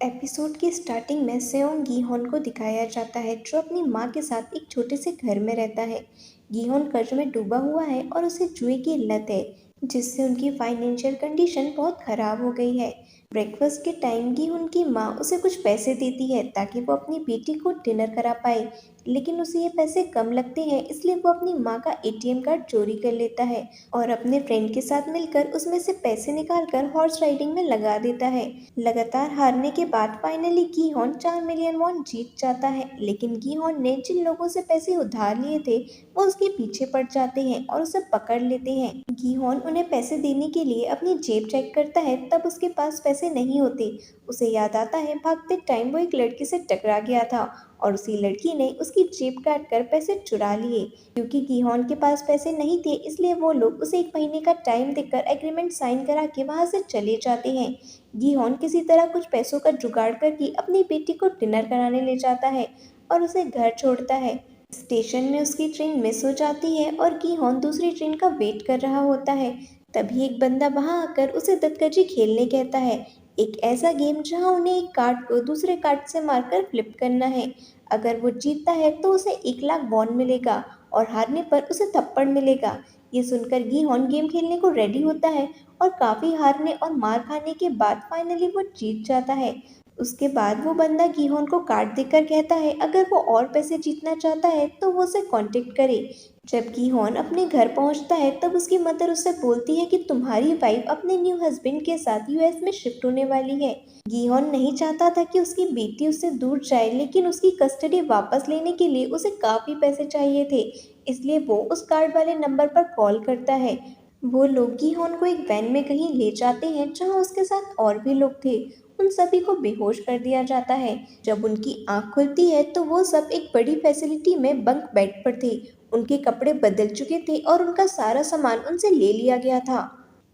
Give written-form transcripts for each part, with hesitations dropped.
Episode की starting में सेओंग गीहोन को दिखाया जाता है जो अपनी माँ के साथ एक छोटे से घर में रहता है। गीहोन कर्ज में डूबा हुआ है और उसे जुए की लत है जिससे उनकी फाइनेंशियल कंडीशन बहुत खराब हो गई है। ब्रेकफास्ट के टाइम गीहोन की माँ उसे कुछ पैसे देती है ताकि वो अपनी बेटी को डिनर करा पाए, लेकिन उसे ये पैसे कम लगते हैं इसलिए वो अपनी माँ का एटीएम कार्ड चोरी कर लेता है और अपने फ्रेंड के साथ मिलकर उसमें से पैसे निकालकर हॉर्स राइडिंग में लगा देता है। लगातार हारने के बाद फाइनली गीहोन 4 मिलियन वॉन जीत जाता है, लेकिन गीहोन ने जिन लोगों से पैसे उधार लिए थे वो उसके पीछे पड़ जाते हैं और उसे पकड़ लेते हैं। गीहोन उन्हें पैसे देने के लिए अपनी जेब चेक करता है, तब उसके पास पैसे नहीं होते। उसे याद आता है भागते टाइम वो एक लड़की से टकरा गया था और उसी लड़की ने उसकी जेब काट कर पैसे चुरा लिए। क्योंकि गीहोन के पास पैसे नहीं थे इसलिए वो लोग उसे 1 महीने का टाइम देकर एग्रीमेंट साइन करा के वहां से चले जाते हैं। गीहोन किसी तरह कुछ पैसों का जुगाड़ करके अपनी बेटी को डिनर कराने ले जाता है और उसे घर छोड़ता है। स्टेशन में उसकी ट्रेन मिस हो जाती है और गीहोन दूसरी ट्रेन का वेट कर रहा होता है। तभी एक बंदा वहां आकर उसे दत्तकजी खेलने कहता है, एक ऐसा गेम जहां उन्हें एक कार्ड को दूसरे कार्ड से मारकर फ्लिप करना है। अगर वो जीतता है तो उसे 1 लाख वॉन मिलेगा और हारने पर उसे थप्पड़ मिलेगा। ये सुनकर गीहोन गेम खेलने को रेडी होता है और काफी हारने और मार खाने के बाद फाइनली वो जीत जाता है। उसके बाद वो बंदा गीहोन को कार्ड देकर कहता है अगर वो और पैसे जीतना चाहता है तो वो उसे कांटेक्ट करे। जब गीहोन अपने घर पहुंचता है तब उसकी मदर उससे बोलती है कि तुम्हारी वाइफ अपने न्यू हस्बैंड के साथ यूएस में शिफ्ट होने वाली है। गीहोन नहीं चाहता था कि उसकी बेटी उससे दूर जाए, लेकिन उसकी कस्टडी वापस लेने के लिए उसे काफी पैसे चाहिए थे, इसलिए वो उस कार्ड वाले नंबर पर कॉल करता है। वो लोग गीहोन को एक वैन में कहीं ले जाते हैं जहां उसके साथ और भी लोग थे। उन सभी को बेहोश कर दिया जाता है। जब उनकी आंख खुलती है तो वो सब एक बड़ी फैसिलिटी में बंक बेड पर थे। उनके कपड़े बदल चुके थे और उनका सारा सामान उनसे ले लिया गया था।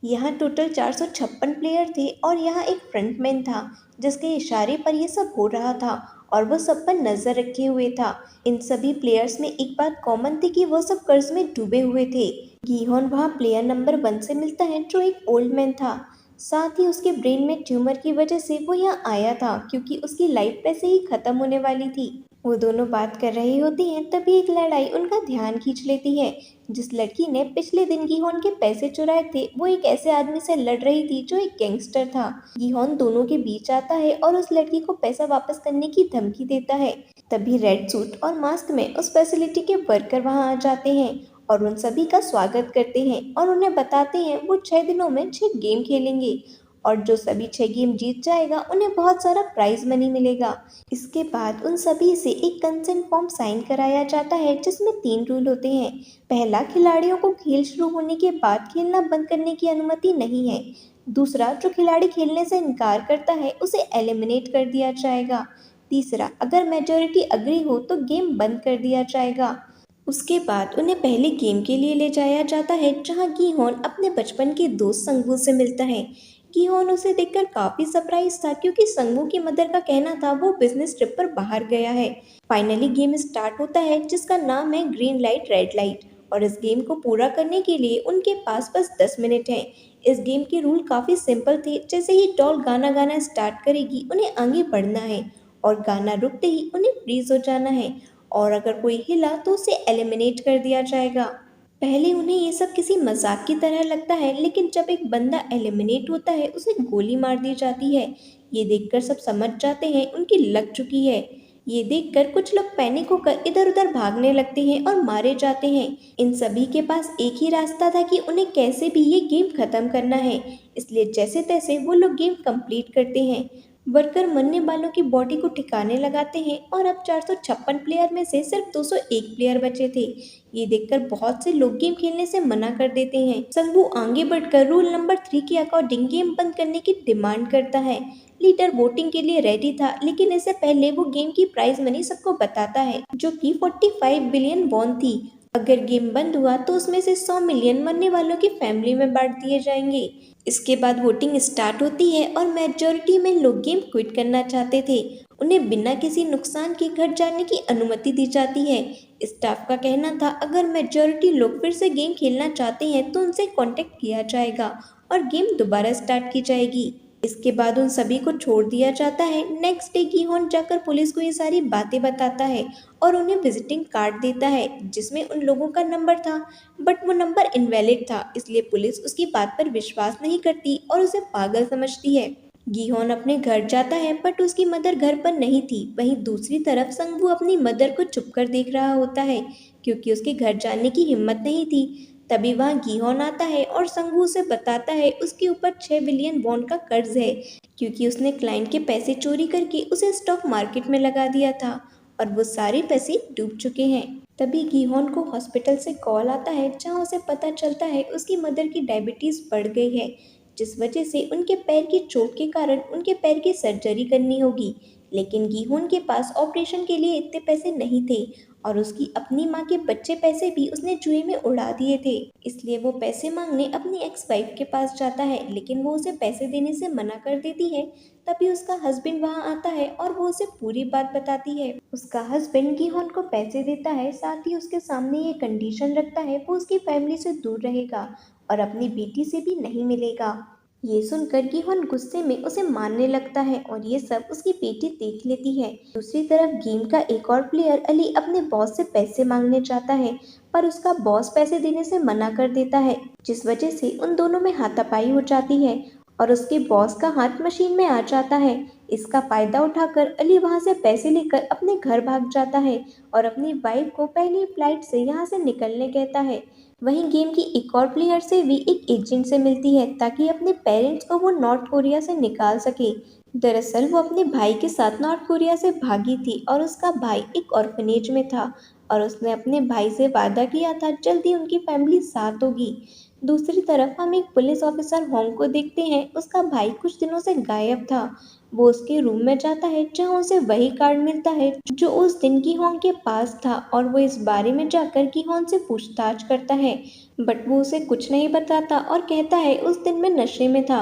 यहाँ टोटल 456 प्लेयर थे और यहाँ एक फ्रंटमैन था जिसके इशारे पर यह सब हो रहा था और वो सब पर नजर रखे हुए था। इन सभी प्लेयर्स में एक बात कॉमन थी कि वो सब कर्ज में डूबे हुए थे। गीहोन वहाँ प्लेयर नंबर 1 से मिलता है जो एक ओल्ड मैन था। साथ ही उसके ब्रेन में ट्यूमर की वजह से वो यहाँ आया था क्योंकि उसकी लाइफ वैसे ही खत्म होने वाली थी। वो दोनों बात कर रहे होते हैं तभी एक लड़ाई उनका ध्यान खींच लेती है। जिस लड़की ने पिछले दिन गीहोन के पैसे चुराए थे वो एक ऐसे आदमी से लड़ रही थी जो एक गैंगस्टर था। गीहोन दोनों के बीच आता है और उस लड़की को पैसा वापस करने की धमकी देता है। तभी रेड सूट और मास्क में उस फैसिलिटी के वर्कर वहां आ जाते हैं और उन सभी का स्वागत करते हैं और उन्हें बताते हैं वो 6 दिनों में 6 गेम खेलेंगे और जो सभी 6 गेम जीत जाएगा उन्हें बहुत सारा प्राइज मनी मिलेगा। इसके बाद उन सभी से एक कंसेंट फॉर्म साइन कराया जाता है जिसमें 3 रूल होते हैं। पहला, खिलाड़ियों को खेल शुरू होने के बाद खेलना बंद करने की अनुमति नहीं है। दूसरा, जो खिलाड़ी खेलने से इनकार करता है उसे एलिमिनेट कर दिया जाएगा। तीसरा, अगर मेजोरिटी अग्री हो तो गेम बंद कर दिया जाएगा। उसके बाद उन्हें पहले गेम के लिए ले जाया जाता है जहां गीहोन अपने बचपन के दोस्त संगवू से मिलता है। गीहोन उसे देखकर काफी सरप्राइज था क्योंकि संगवू की मदर का कहना था वो बिजनेस ट्रिप पर बाहर गया है। फाइनली गेम स्टार्ट होता है जिसका नाम है ग्रीन लाइट रेड लाइट और इस गेम को पूरा करने के लिए उनके पास बस 10 मिनट हैं। इस गेम के रूल काफी सिंपल थे, जैसे ही डॉल गाना गाना स्टार्ट करेगी उन्हें आगे बढ़ना है और गाना रुकते ही उन्हें फ्रीज हो जाना है और अगर कोई हिला तो उसे एलिमिनेट कर दिया जाएगा। पहले उन्हें ये सब किसी मजाक की तरह लगता है, लेकिन जब एक बंदा एलिमिनेट होता है उसे गोली मार दी जाती है। ये देखकर सब समझ जाते हैं उनकी लग चुकी है। ये देखकर कुछ लोग पैनिक होकर इधर उधर भागने लगते हैं और मारे जाते हैं। इन सभी के पास एक ही रास्ता था कि उन्हें कैसे भी ये गेम खत्म करना है, इसलिए जैसे तैसे वो लोग गेम कंप्लीट करते हैं। वर्कर मरने वालों की बॉडी को ठिकाने लगाते हैं और अब 456 प्लेयर में से सिर्फ 201 प्लेयर बचे थे। ये देखकर बहुत से लोग गेम खेलने से मना कर देते हैं। संगू आगे बढ़कर रूल नंबर 3 के अकॉर्डिंग गेम बंद करने की डिमांड करता है। लीडर वोटिंग के लिए रेडी था, लेकिन इससे पहले वो गेम की प्राइज मनी सबको बताता है जो कि 45 बिलियन वॉन थी। अगर गेम बंद हुआ तो उसमें से 100 मिलियन मरने वालों की फैमिली में बांट दिए जाएंगे। इसके बाद वोटिंग स्टार्ट होती है और मेजॉरिटी में लोग गेम क्विट करना चाहते थे। उन्हें बिना किसी नुकसान के घर जाने की अनुमति दी जाती है। स्टाफ का कहना था अगर मेजॉरिटी लोग फिर से गेम खेलना चाहते हैं तो उनसे कांटेक्ट किया जाएगा और गेम दोबारा स्टार्ट की जाएगी। इसके बाद उन सभी को छोड़ दिया जाता है। नेक्स्ट डे गीहोन जाकर पुलिस को ये सारी बातें बताता है और उन्हें विजिटिंग कार्ड देता है जिसमें उन लोगों का नंबर था, बट वो नंबर इनवैलिड था, इसलिए पुलिस उसकी बात पर विश्वास नहीं करती और उसे पागल समझती है। गीहोन अपने घर जाता है बट उसकी मदर घर पर नहीं थी। वहीं दूसरी तरफ संगवू अपनी मदर को चुप कर देख रहा होता है क्योंकि उसके घर जाने की हिम्मत नहीं थी। तभी वहाँ गीहोन आता है और संगवू उसे बताता है उसके ऊपर 6 बिलियन वॉन का कर्ज है क्योंकि उसने क्लाइंट के पैसे चोरी करके उसे स्टॉक मार्केट में लगा दिया था और वो सारे पैसे डूब चुके हैं। तभी गीहोन को हॉस्पिटल से कॉल आता है जहाँ उसे पता चलता है उसकी मदर की डायबिटीज़ बढ़ गई है जिस वजह से उनके पैर की चोट के कारण उनके पैर की सर्जरी करनी होगी। लेकिन गीहोन के पास ऑपरेशन के लिए इतने पैसे नहीं थे और उसकी अपनी माँ के बच्चे पैसे भी उसने जुए में उड़ा दिए थे। इसलिए वो पैसे मांगने अपनी एक्स वाइफ के पास जाता है लेकिन वो उसे पैसे देने से मना कर देती है। तभी उसका हस्बैंड वहाँ आता है और वो उसे पूरी बात बताती है। उसका हस्बैंड गीहोन को पैसे देता है, साथ ही उसके सामने ये कंडीशन रखता है वो उसकी फैमिली से दूर रहेगा और अपनी बेटी से भी नहीं मिलेगा। ये सुनकर गीहोन गुस्से में उसे मारने लगता है और ये सब उसकी बेटी देख लेती है। दूसरी तरफ गेम का एक और प्लेयर अली अपने बॉस से पैसे मांगने जाता है पर उसका बॉस पैसे देने से मना कर देता है जिस वजह से उन दोनों में हाथापाई हो जाती है और उसके बॉस का हाथ मशीन में आ जाता है। इसका फायदा उठाकर अली वहां से पैसे लेकर अपने घर भाग जाता है और अपनी वाइफ को पहली फ्लाइट से यहाँ से निकलने कहता है। वहीं गेम की एक और प्लेयर से भी एक एजेंट से मिलती है ताकि अपने पेरेंट्स को वो नॉर्थ कोरिया से निकाल सके। दरअसल वो अपने भाई के साथ नॉर्थ कोरिया से भागी थी और उसका भाई एक ऑर्फनेज में था और उसने अपने भाई से वादा किया था जल्दी उनकी फैमिली साथ होगी। दूसरी तरफ हम एक पुलिस ऑफिसर होंग को देखते हैं। उसका भाई कुछ दिनों से गायब था। वो उसके रूम में जाता है जहाँ उसे वही कार्ड मिलता है जो उस दिन की होंग के पास था और वो इस बारे में जाकर की होंग से पूछताछ करता है बट वो उसे कुछ नहीं बताता और कहता है उस दिन में नशे में था।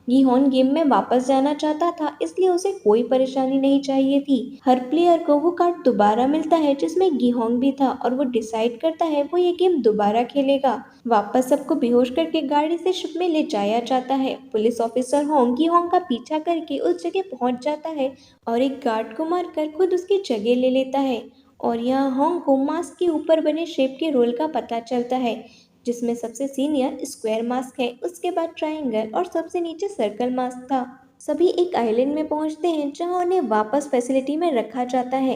गीहोन गेम में वापस जाना चाहता था इसलिए उसे कोई परेशानी नहीं चाहिए थी। हर प्लेयर को वो कार्ड दोबारा मिलता है जिसमें गीहोन भी था और वो डिसाइड करता है वो ये गेम दोबारा खेलेगा। वापस सबको बेहोश करके गाड़ी से शिप में ले जाया जाता है। पुलिस ऑफिसर होंग गीहोन का पीछा करके उस जगह पहुंच जाता है और एक गार्ड को मारकर खुद उसकी जगह ले लेता है और यहाँ होंग को मास्क के ऊपर बने शेप के रोल का पता चलता है जिसमें सबसे सीनियर स्क्वायर मास्क है, उसके बाद ट्रायंगल और सबसे नीचे सर्कल मास्क था। सभी एक आइलैंड में पहुंचते हैं जहां उन्हें वापस फैसिलिटी में रखा जाता है।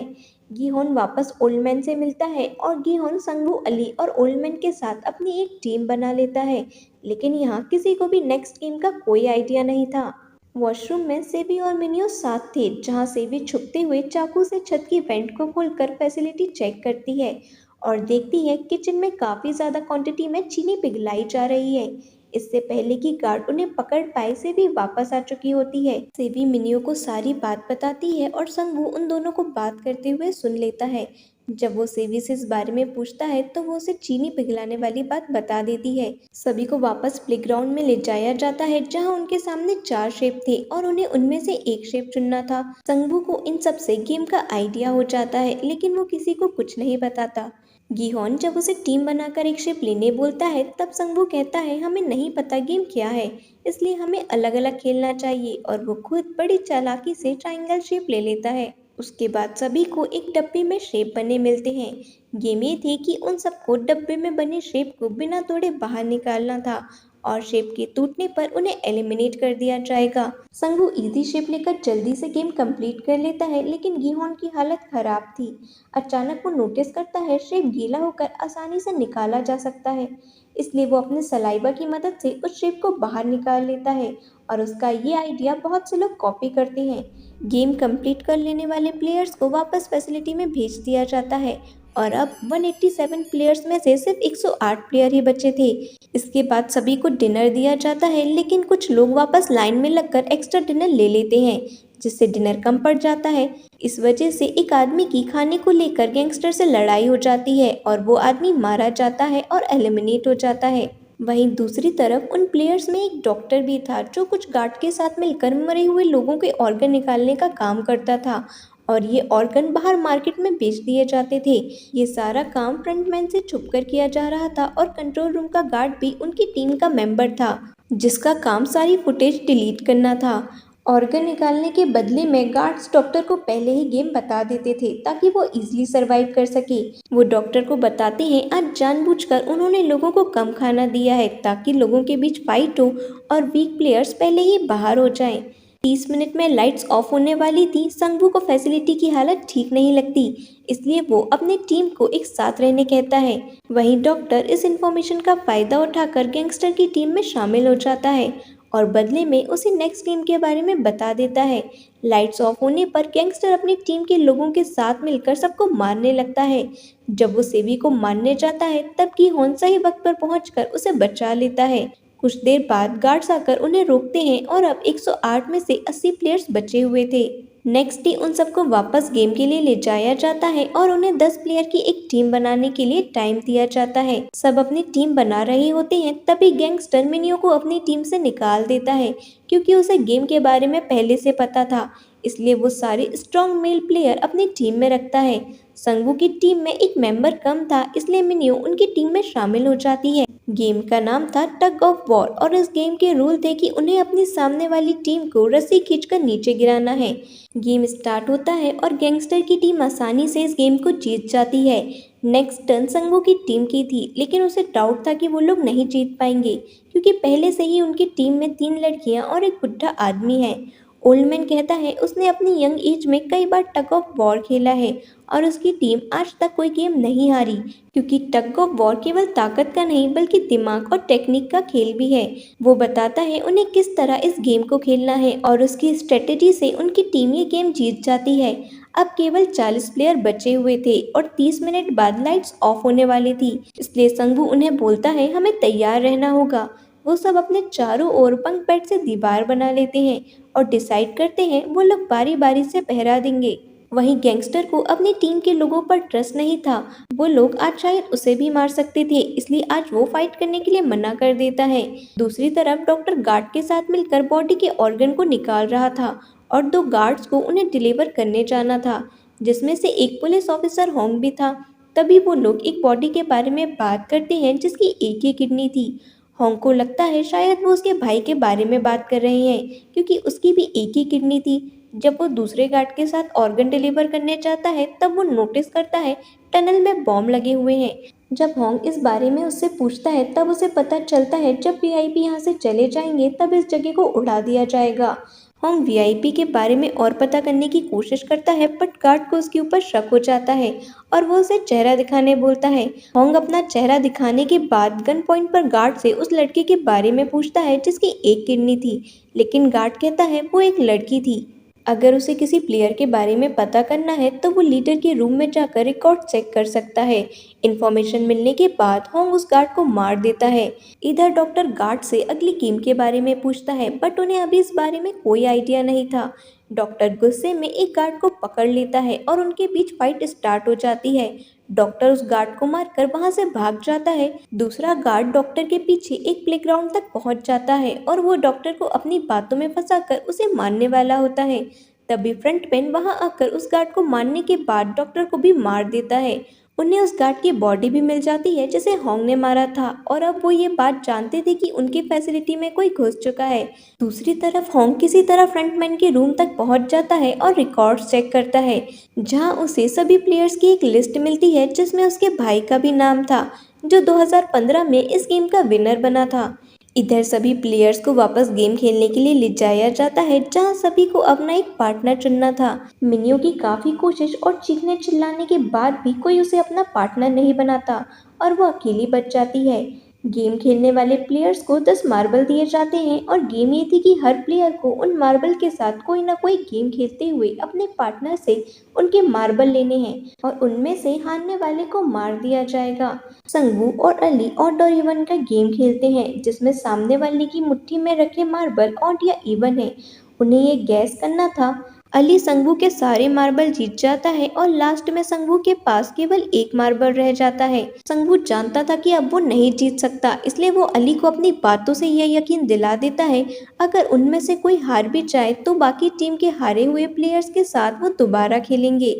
गीहोन वापस ओल्ड मैन से मिलता है और गीहोन संगवू अली और ओल्ड मैन के साथ अपनी एक टीम बना लेता है लेकिन यहाँ किसी को भी नेक्स्ट गेम का कोई आइडिया नहीं था। वॉशरूम में सेबी और मिनियो साथ थे जहां सेबी छुपते हुए चाकू से छत की वेंट को खोलकर फैसिलिटी चेक करती है और देखती है किचन में काफ़ी ज़्यादा क्वांटिटी में चीनी पिघलाई जा रही है। इससे पहले कि गार्ड उन्हें पकड़ पाए सेबी वापस आ चुकी होती है। सेबी मिनियो को सारी बात बताती है और संगवू उन दोनों को बात करते हुए सुन लेता है। जब वो सेबी से इस बारे में पूछता है तो वो उसे चीनी पिघलाने वाली बात बता देती है। सभी को वापस प्लेग्राउंड में ले जाया जाता है जहाँ उनके सामने 4 शेप थे और उन्हें उनमें से एक शेप चुनना था। संगवू को इन सब से गेम का आइडिया हो जाता है लेकिन वो किसी को कुछ नहीं बताता। गीहोन जब उसे टीम बनाकर एक शेप लेने बोलता है तब संगवू कहता है हमें नहीं पता गेम क्या है इसलिए हमें अलग अलग खेलना चाहिए और वो खुद बड़ी चालाकी से ट्रायंगल शेप ले लेता है। उसके बाद सभी को एक डब्बे में शेप बने मिलते हैं। गेम ये थी कि उन सबको डब्बे में बने शेप को बिना तोड़े बाहर निकालना था और शेप के टूटने पर उन्हें एलिमिनेट कर दिया जाएगा। संगवू इजी शेप लेकर जल्दी से गेम कंप्लीट कर लेता है लेकिन गीहोन की हालत खराब थी। अचानक वो नोटिस करता है शेप गीला होकर आसानी से निकाला जा सकता है इसलिए वो अपने सलाइवा की मदद से उस शेप को बाहर निकाल लेता है और उसका ये आइडिया बहुत से लोग कॉपी करते हैं। गेम कंप्लीट कर लेने वाले प्लेयर्स को वापस फैसिलिटी में भेज दिया जाता है और अब 187 प्लेयर्स में से सिर्फ 108 प्लेयर ही बचे थे। इसके बाद सभी को डिनर दिया जाता है लेकिन कुछ लोग वापस लाइन में लगकर एक्स्ट्रा डिनर ले लेते हैं जिससे डिनर कम पड़ जाता है। इस वजह से एक आदमी की खाने को लेकर गैंगस्टर से लड़ाई हो जाती है और वो आदमी मारा जाता है और एलिमिनेट हो जाता है। वहीं दूसरी तरफ उन प्लेयर्स में एक डॉक्टर भी था जो कुछ गार्ड के साथ मिलकर मरे हुए लोगों के ऑर्गन निकालने का काम करता था और ये ऑर्गन बाहर मार्केट में बेच दिए जाते थे। ये सारा काम फ्रंटमैन से छुपकर किया जा रहा था और कंट्रोल रूम का गार्ड भी उनकी टीम का मेंबर था जिसका काम सारी फुटेज डिलीट करना था। ऑर्गन निकालने के बदले में गार्ड्स डॉक्टर को पहले ही गेम बता देते थे ताकि वो इजीली सरवाइव कर सके। वो डॉक्टर को बताते हैं आज जानबूझकर उन्होंने लोगों को कम खाना दिया है ताकि लोगों के बीच फाइट हो और वीक प्लेयर्स पहले ही बाहर हो जाएं। 30 मिनट में लाइट्स ऑफ होने वाली थी। संगवू को फैसिलिटी की हालत ठीक नहीं लगती, इसलिए वो अपनी टीम को एक साथ रहने कहता है। वहीं डॉक्टर इस इंफॉर्मेशन का फायदा उठाकर गैंगस्टर की टीम में शामिल हो जाता है और बदले में उसे नेक्स्ट गेम के बारे में बता देता है। लाइट्स ऑफ होने पर गैंगस्टर अपनी टीम के लोगों के साथ मिलकर सबको मारने लगता है। जब वो सेवी को मारने जाता है तब की होन सही वक्त पर पहुंचकर उसे बचा लेता है। कुछ देर बाद गार्ड्स आकर उन्हें रोकते हैं और अब 108 में से 80 प्लेयर्स बचे हुए थे। नेक्स्ट डे उन सबको वापस गेम के लिए ले जाया जाता है और उन्हें 10 प्लेयर की एक टीम बनाने के लिए टाइम दिया जाता है। सब अपनी टीम बना रहे होते हैं तभी गैंगस्टर मिनियो को अपनी टीम से निकाल देता है क्योंकि उसे गेम के बारे में पहले से पता था, इसलिए वो सारे स्ट्रॉन्ग मेल प्लेयर अपनी टीम में रखता है। संगवू की टीम में एक मेंबर कम था, इसलिए मिनियो उनकी टीम में शामिल हो जाती है। गेम का नाम था टग ऑफ वॉर और इस गेम के रूल थे कि उन्हें अपनी सामने वाली टीम को रस्सी खींचकर नीचे गिराना है। गेम स्टार्ट होता है और गैंगस्टर की टीम आसानी से इस गेम को जीत जाती है। नेक्स्ट टर्न संगवू की टीम की थी, लेकिन उसे डाउट था कि वो लोग नहीं जीत पाएंगे क्योंकि पहले से ही उनकी टीम में 3 लड़कियां और एक बुढ़ा आदमी है। ओल्डमैन कहता है उसने अपनी यंग एज में कई बार टग ऑफ वॉर खेला है और उसकी टीम आज तक कोई गेम नहीं हारी क्योंकि टग ऑफ वॉर केवल ताकत का नहीं बल्कि दिमाग और टेक्निक का खेल भी है। वो बताता है उन्हें किस तरह इस गेम को खेलना है और उसकी स्ट्रेटेजी से उनकी टीम ये गेम जीत जाती है। अब केवल 40 प्लेयर बचे हुए थे और 30 मिनट बाद लाइट्स ऑफ होने वाली थी, इसलिए संगवू उन्हें बोलता है हमें तैयार रहना होगा। वो सब अपने चारों ओर बंक बेड से दीवार बना लेते हैं और डिसाइड करते हैं वो लोग बारी बारी से पहरा देंगे। वहीं गैंगस्टर को अपनी टीम के लोगों पर ट्रस्ट नहीं था। वो लोग आज शायद उसे भी मार सकते थे, इसलिए आज वो फाइट करने के लिए मना कर देता है। दूसरी तरफ डॉक्टर गार्ड के साथ मिलकर बॉडी के ऑर्गन को निकाल रहा था और 2 गार्ड्स को उन्हें डिलीवर करने जाना था, जिसमें से एक पुलिस ऑफिसर होंग भी था। तभी वो लोग एक बॉडी के बारे में बात करते हैं जिसकी एक ही किडनी थी। होंग को लगता है शायद वो उसके भाई के बारे में बात कर रहे हैं क्योंकि उसकी भी एक ही किडनी थी। जब वो दूसरे गार्ड के साथ ऑर्गन डिलीवर करने जाता है तब वो नोटिस करता है टनल में बॉम्ब लगे हुए हैं। जब होंग इस बारे में उससे पूछता है तब उसे पता चलता है जब वीआईपी यहाँ से चले जाएंगे तब इस जगह को उड़ा दिया जाएगा। होंग वीआईपी के बारे में और पता करने की कोशिश करता है बट गार्ड को उसके ऊपर शक हो जाता है और वो उसे चेहरा दिखाने बोलता है। होंग अपना चेहरा दिखाने के बाद गन पॉइंट पर गार्ड से उस लड़के के बारे में पूछता है जिसकी एक किडनी थी, लेकिन गार्ड कहता है वो एक लड़की थी। अगर उसे किसी प्लेयर के बारे में पता करना है तो वो लीडर के रूम में जाकर रिकॉर्ड चेक कर सकता है। इन्फॉर्मेशन मिलने के बाद होंग उस गार्ड को मार देता है। इधर डॉक्टर गार्ड से अगली गेम के बारे में पूछता है बट उन्हें अभी इस बारे में कोई आइडिया नहीं था। डॉक्टर गुस्से में एक गार्ड को पकड़ लेता है और उनके बीच फाइट स्टार्ट हो जाती है। डॉक्टर उस गार्ड को मारकर वहां से भाग जाता है। दूसरा गार्ड डॉक्टर के पीछे एक प्लेग्राउंड तक पहुंच जाता है और वो डॉक्टर को अपनी बातों में फंसाकर उसे मारने वाला होता है। तभी फ्रंट मैन वहां आकर उस गार्ड को मारने के बाद डॉक्टर को भी मार देता है। उन्हें उस गार्ड की बॉडी भी मिल जाती है जिसे होंग ने मारा था और अब वो ये बात जानते थे कि उनकी फैसिलिटी में कोई घुस चुका है। दूसरी तरफ होंग किसी तरह फ्रंटमैन के रूम तक पहुंच जाता है और रिकॉर्ड्स चेक करता है, जहां उसे सभी प्लेयर्स की एक लिस्ट मिलती है जिसमें उसके भाई का भी नाम था जो 2015 में इस गेम का विनर बना था। इधर सभी प्लेयर्स को वापस गेम खेलने के लिए ले जाया जाता है जहां सभी को अपना एक पार्टनर चुनना था। मिनियो की काफी कोशिश और चीखने चिल्लाने के बाद भी कोई उसे अपना पार्टनर नहीं बनाता और वो अकेली बच जाती है। गेम खेलने वाले प्लेयर्स को 10 मार्बल दिए जाते हैं और गेम ये थी कि हर प्लेयर को उन मार्बल के साथ कोई ना कोई गेम खेलते हुए अपने पार्टनर से उनके मार्बल लेने हैं और उनमें से हारने वाले को मार दिया जाएगा। संगवू और अली ऑड और इवन का गेम खेलते हैं जिसमें सामने वाले की मुट्ठी में रखे मार्बल ऑड या इवन है। उन्हें ये गैस करना था अली संगू के सारे मार्बल जीत जाता है और लास्ट में संगू के पास केवल एक मार्बल रह जाता है। संगू जानता था कि अब वो नहीं जीत सकता, इसलिए वो अली को अपनी बातों से यह यकीन दिला देता है अगर उनमें से कोई हार भी जाए तो बाकी टीम के हारे हुए प्लेयर्स के साथ वो दोबारा खेलेंगे।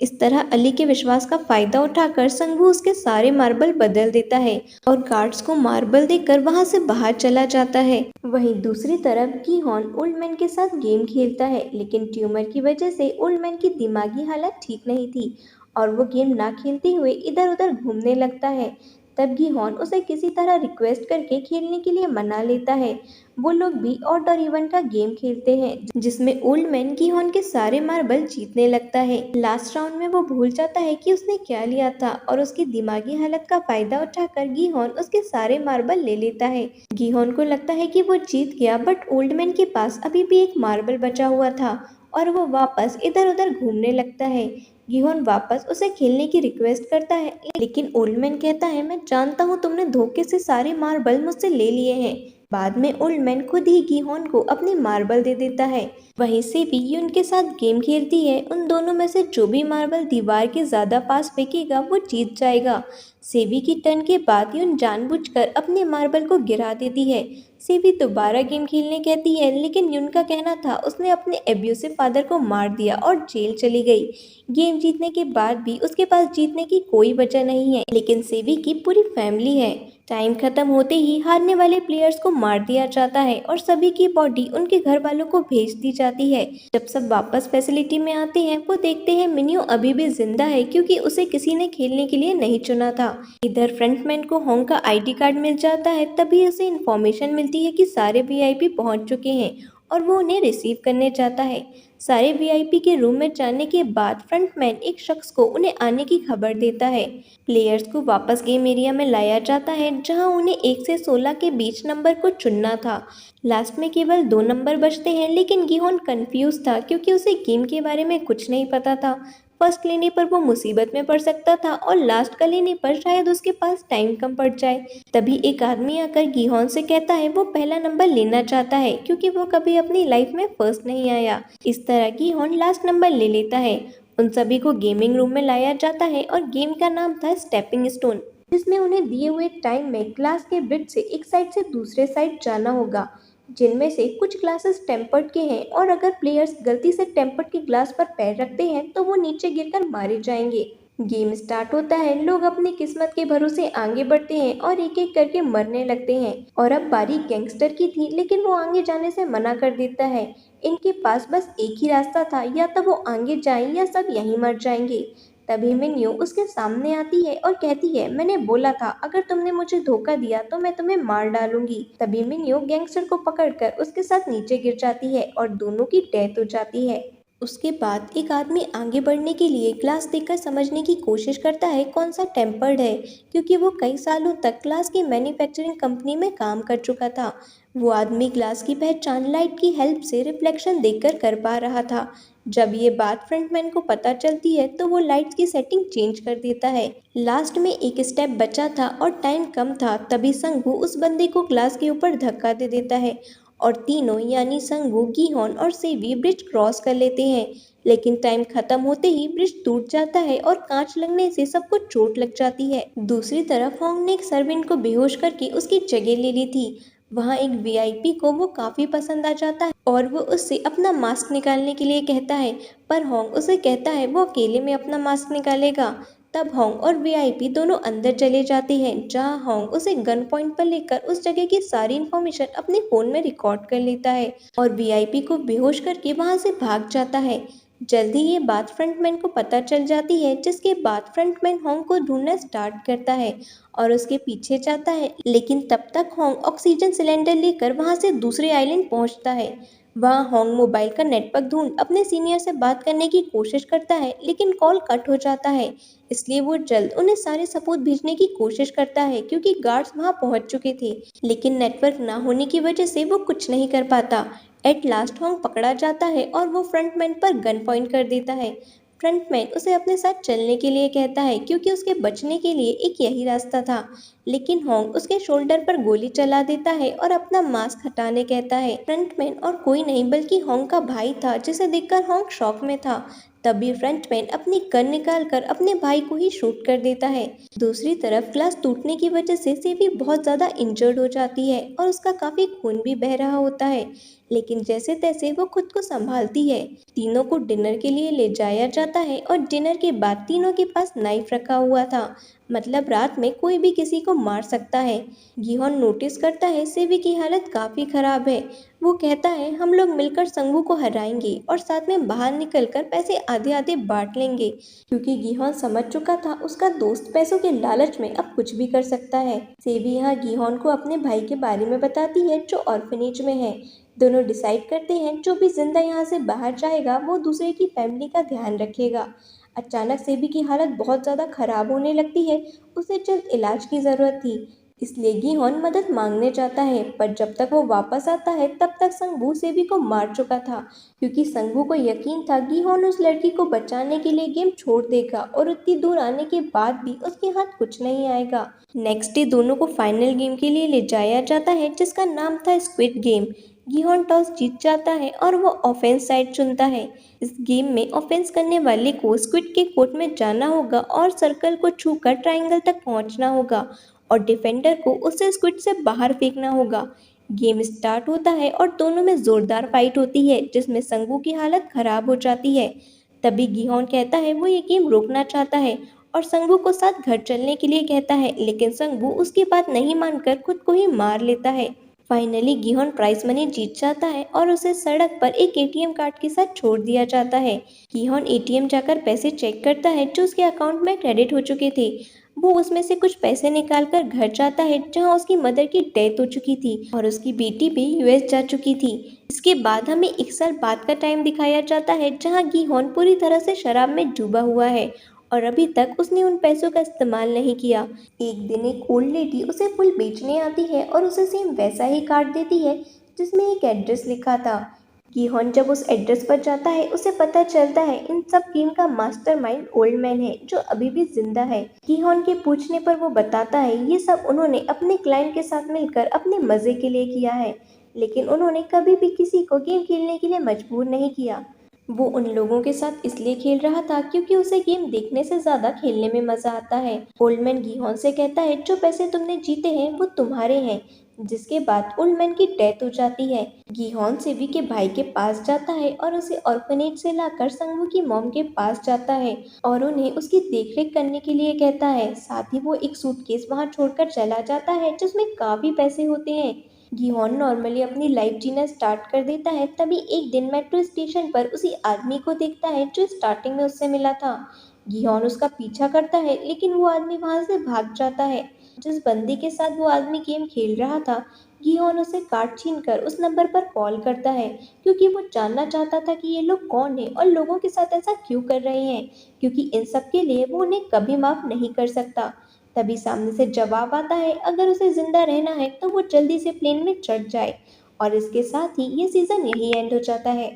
इस तरह अली के विश्वास का फायदा उठाकर संगू उसके सारे मार्बल बदल देता है और गार्ड्स को मार्बल देकर वहां से बाहर चला जाता है। वहीं दूसरी तरफ गिहोन ओल्डमैन के साथ गेम खेलता है, लेकिन ट्यूमर की वजह से ओल्डमैन की दिमागी हालत ठीक नहीं थी और वो गेम ना खेलते हुए इधर उधर घूमने लगता है। तब गिहोन उसे किसी तरह रिक्वेस्ट करके खेलने के लिए मना लेता है। वो लोग भी ऑड और इवन का गेम खेलते हैं जिसमें ओल्ड मैन गिहोन के सारे मार्बल जीतने लगता है। लास्ट राउंड में वो भूल जाता है कि उसने क्या लिया था और उसकी दिमागी हालत का फायदा उठाकर गिहोन उसके सारे मार्बल ले लेता है। गिहोन को लगता है कि वो जीत गया, बट ओल्ड मैन के पास अभी भी एक मार्बल बचा हुआ था और वो वापस इधर उधर घूमने लगता है। गिहोन वापस उसे खेलने की रिक्वेस्ट करता है, लेकिन ओल्ड मैन कहता है मैं जानता हूँ तुमने धोखे से सारे मार्बल मुझसे ले लिए हैं। बाद में ओल्ड मैन खुद ही गिहोन को अपने मार्बल दे देता है। वहीं से भी उनके साथ गेम खेलती है। उन दोनों में से जो भी मार्बल दीवार के ज्यादा पास फेंकेगा वो जीत जाएगा। सेवी की टर्न के बाद यून जानबूझकर अपने मार्बल को गिरा देती है। सेवी दोबारा गेम खेलने कहती है, लेकिन यून का कहना था उसने अपने एब्यूसिव फादर को मार दिया और जेल चली गई। गेम जीतने के बाद भी उसके पास जीतने की कोई वजह नहीं है, लेकिन सेवी की पूरी फैमिली है। टाइम खत्म होते ही हारने वाले प्लेयर्स को मार दिया जाता है और सभी की बॉडी उनके घर वालों को भेज दी जाती है। जब सब वापस फैसिलिटी में आते हैं वो देखते हैं मिनियो अभी भी जिंदा है, क्योंकि उसे किसी ने खेलने के लिए नहीं चुना था। इधर फ्रंटमैन को होंग का आईडी कार्ड मिल जाता है। तभी उसे इन्फॉर्मेशन मिलती है कि सारे वीआईपी पहुंच चुके हैं और वो उन्हें रिसीव करने जाता है। सारे वीआईपी के रूम में जाने के बाद फ्रंटमैन एक शख्स को उन्हें आने की खबर देता है। प्लेयर्स को वापस गेम एरिया में लाया जाता है, जहां उन्हें 1 से 16 के बीच नंबर को चुनना था। लास्ट में केवल 2 नंबर बचते हैं, लेकिन गिहोन कंफ्यूज था क्योंकि उसे गेम के बारे में कुछ नहीं पता था। फर्स्ट लेने पर वो मुसीबत में पड़ सकता था और लास्ट का लेने पर शायद उसके पास टाइम कम पड़ जाए। तभी एक आदमी आकर गिहोन से कहता है वो पहला नंबर लेना चाहता है, क्योंकि वो कभी अपनी लाइफ में फर्स्ट नहीं आया। इस तरह गिहोन लास्ट नंबर ले लेता है। उन सभी को गेमिंग रूम में लाया जाता है और गेम का नाम था स्टेपिंग स्टोन, जिसमें उन्हें दिए हुए टाइम में ग्लास के ब्रिज से एक साइड से दूसरे साइड जाना होगा, जिनमें से कुछ ग्लासेस टेम्पर्ड के हैं और अगर प्लेयर्स गलती से टेम्पर्ड के ग्लास पर पैर रखते हैं तो वो नीचे गिरकर मारे जाएंगे। गेम स्टार्ट होता है। लोग अपनी किस्मत के भरोसे आगे बढ़ते हैं और एक एक करके मरने लगते हैं। और अब बारी गैंगस्टर की थी, लेकिन वो आगे जाने से मना कर देता है। इनके पास बस एक ही रास्ता था, या तो वो आगे जाएं या सब यहीं मर जाएंगे। तभी मिन्यो उसके सामने आती है और कहती है मैंने बोला था अगर तुमने मुझे धोखा दिया तो मैं तुम्हें मार डालूंगी। तभी मिन्यो गैंगस्टर को पकड़कर उसके साथ नीचे गिर जाती है और दोनों की डेथ हो जाती है। उसके बाद एक आदमी आगे बढ़ने के लिए ग्लास देखकर समझने की कोशिश करता है कौन सा टेम्पर्ड है, क्योंकि वो कई सालों तक ग्लास की मैन्युफैक्चरिंग कंपनी में काम कर चुका था। वो आदमी ग्लास की पहचान लाइट की हेल्प से रिफ्लेक्शन देखकर कर पा रहा था। जब ये बात फ्रंटमैन को पता चलती है तो वो लाइट्स की सेटिंग चेंज कर देता है। लास्ट में एक स्टेप बचा था और टाइम कम था, तभी संगू उस बंदे को ग्लास के ऊपर धक्का दे देता है और तीनों यानी संगू, गिहोन और सेवी ब्रिज क्रॉस कर लेते हैं। लेकिन टाइम खत्म होते ही ब्रिज टूट जाता है और कांच लगने से सबको चोट लग जाती है। दूसरी तरफ होंग ने एक सर्वेंट को बेहोश करके उसकी जगह ले ली थी। वहाँ एक वीआईपी को वो काफी पसंद आ जाता है और वो उससे अपना मास्क निकालने के लिए कहता है, पर होंग उसे कहता है वो अकेले में अपना मास्क निकालेगा। तब होंग और वीआईपी दोनों अंदर चले जाते हैं, जहां होंग उसे गन पॉइंट पर लेकर उस जगह की सारी इन्फॉर्मेशन अपने फोन में रिकॉर्ड कर लेता है और वीआईपी को बेहोश करके वहां से भाग जाता है। जल्दी ये बात फ्रंटमैन को पता चल जाती है, जिसके बाद फ्रंटमैन होंग को ढूंढना स्टार्ट करता है और उसके पीछे जाता है। लेकिन तब तक होंग ऑक्सीजन सिलेंडर लेकर वहां से दूसरे आइलैंड पहुंचता है। वहाँ होंग मोबाइल का नेटवर्क ढूंढ अपने सीनियर से बात करने की कोशिश करता है, लेकिन कॉल कट हो जाता है। इसलिए वो जल्द उन्हें सारे सबूत भेजने की कोशिश करता है, क्योंकि गार्ड्स वहाँ पहुँच चुके थे। लेकिन नेटवर्क ना होने की वजह से वो कुछ नहीं कर पाता। एट लास्ट होंग पकड़ा जाता है और वो फ्रंटमैन पर गन पॉइंट कर देता है। फ्रंटमैन उसे अपने साथ चलने के लिए कहता है, क्योंकि उसके बचने के लिए एक यही रास्ता था। लेकिन होंग उसके शोल्डर पर गोली चला देता है और अपना मास्क हटाने कहता है। फ्रंटमैन और कोई नहीं बल्कि होंग का भाई था, जिसे देखकर होंग शॉक में था। तभी फ्रंटमैन अपनी गन निकालकर अपने भाई को ही शूट कर देता है। दूसरी तरफ ग्लास टूटने की वजह से सेवी बहुत ज्यादा इंजर्ड हो जाती है और उसका काफी खून भी बह रहा होता है, लेकिन जैसे तैसे वो खुद को संभालती है। तीनों को डिनर के लिए ले जाया जाता है और डिनर के बाद तीनों के पास नाइफ रखा हुआ था, मतलब रात में कोई भी किसी को मार सकता है। गिहोन नोटिस करता है सेवी की हालत काफी खराब है। वो कहता है हम लोग मिलकर संगू को हराएंगे और साथ में बाहर निकलकर पैसे आधे आधे बांट लेंगे, क्योंकि गिहोन समझ चुका था उसका दोस्त पैसों के लालच में अब कुछ भी कर सकता है। सेवी यहाँ गिहोन को अपने भाई के बारे में बताती है जो ऑर्फनेज में है। दोनों डिसाइड करते हैं जो भी जिंदा यहाँ से बाहर जाएगा वो दूसरे की फैमिली का ध्यान रखेगा। अचानक सेबी की हालत बहुत ज़्यादा खराब होने लगती है। उसे जल्द इलाज की ज़रूरत थी, इसलिए गिहोन मदद मांगने जाता है, पर जब तक वो वापस आता है तब तक संगू सेबी को मार चुका था, क्योंकि संगू को यकीन था गिहोन उस लड़की को बचाने के लिए गेम छोड़ देगा और उतनी दूर आने के बाद भी उसके हाथ कुछ नहीं आएगा। नेक्स्ट डे दोनों को फाइनल गेम के लिए ले जाया जाता है, जिसका नाम था स्क्विड गेम। गिहोन टॉस जीत जाता है और वो ऑफेंस साइड चुनता है। इस गेम में ऑफेंस करने वाले को स्क्विड के कोर्ट में जाना होगा और सर्कल को छूकर ट्रायंगल तक पहुंचना होगा और डिफेंडर को उसे स्क्विड से बाहर फेंकना होगा। गेम स्टार्ट होता है और दोनों में जोरदार फाइट होती है, जिसमें संगू की हालत खराब हो जाती है। तभी गिहोन कहता है वो ये गेम रोकना चाहता है और संगू को साथ घर चलने के लिए कहता है, लेकिन संगू उसकी बात नहीं मानकर खुद को ही मार लेता है। फाइनली गिहोन प्राइज मनी जीत जाता है और उसे सड़क पर एक एटीएम कार्ड के साथ छोड़ दिया जाता है। गिहोन एटीएम जाकर पैसे चेक करता है जो उसके अकाउंट में क्रेडिट हो चुके थे। वो उसमें से कुछ पैसे निकालकर घर जाता है, जहां उसकी मदर की डेथ हो चुकी थी और उसकी बेटी भी यूएस जा चुकी थी। इसके बाद हमें 1 साल बाद का टाइम दिखाया जाता है, जहां गिहोन पूरी तरह से शराब में डूबा हुआ है और अभी तक उसने उन पैसों का इस्तेमाल नहीं किया। एक दिन एक ओल्ड लेडी उसे फूल बेचने आती है और उसे सेम वैसा ही कार्ड देती है जिसमें एक एड्रेस लिखा था। गिहोन जब उस एड्रेस पर जाता है उसे पता चलता है इन सब गेम का मास्टरमाइंड ओल्ड मैन है जो अभी भी जिंदा है। गिहोन के पूछने पर वो बताता है ये सब उन्होंने अपने क्लाइंट के साथ मिलकर अपने मजे के लिए किया है, लेकिन उन्होंने कभी भी किसी को गेम खेलने के लिए मजबूर नहीं किया। वो उन लोगों के साथ इसलिए खेल रहा था क्योंकि उसे गेम देखने से ज्यादा खेलने में मजा आता है। ओल्डमैन गिहोन से कहता है जो पैसे तुमने जीते हैं वो तुम्हारे हैं। जिसके बाद ओल्डमैन की डेथ हो जाती है। गिहोन सेवी के भाई के पास जाता है और उसे ऑर्फनेज से लाकर संगू की मॉम के पास जाता है और उन्हें उसकी देखरेख करने के लिए कहता है। साथ ही वो एक सूटकेस वहां छोड़कर चला जाता है जिसमें काफी पैसे होते हैं। गिहोन नॉर्मली अपनी लाइफ जीना स्टार्ट कर देता है, तभी एक दिन मेट्रो स्टेशन पर उसी आदमी को देखता है जो स्टार्टिंग में उससे मिला था। गिहोन उसका पीछा करता है, लेकिन वो आदमी वहां से भाग जाता है। जिस बंदी के साथ वो आदमी गेम खेल रहा था, गिहोन उसे कार्ड छीनकर उस नंबर पर कॉल करता है, क्योंकि वो जानना चाहता था कि ये लोग कौन हैं और लोगों के साथ ऐसा क्यों कर रहे हैं, क्योंकि इन सब के लिए वो उन्हें कभी माफ नहीं कर सकता। तभी सामने से जवाब आता है अगर उसे जिंदा रहना है तो वो जल्दी से प्लेन में चढ़ जाए। और इसके साथ ही ये सीजन यही एंड हो जाता है।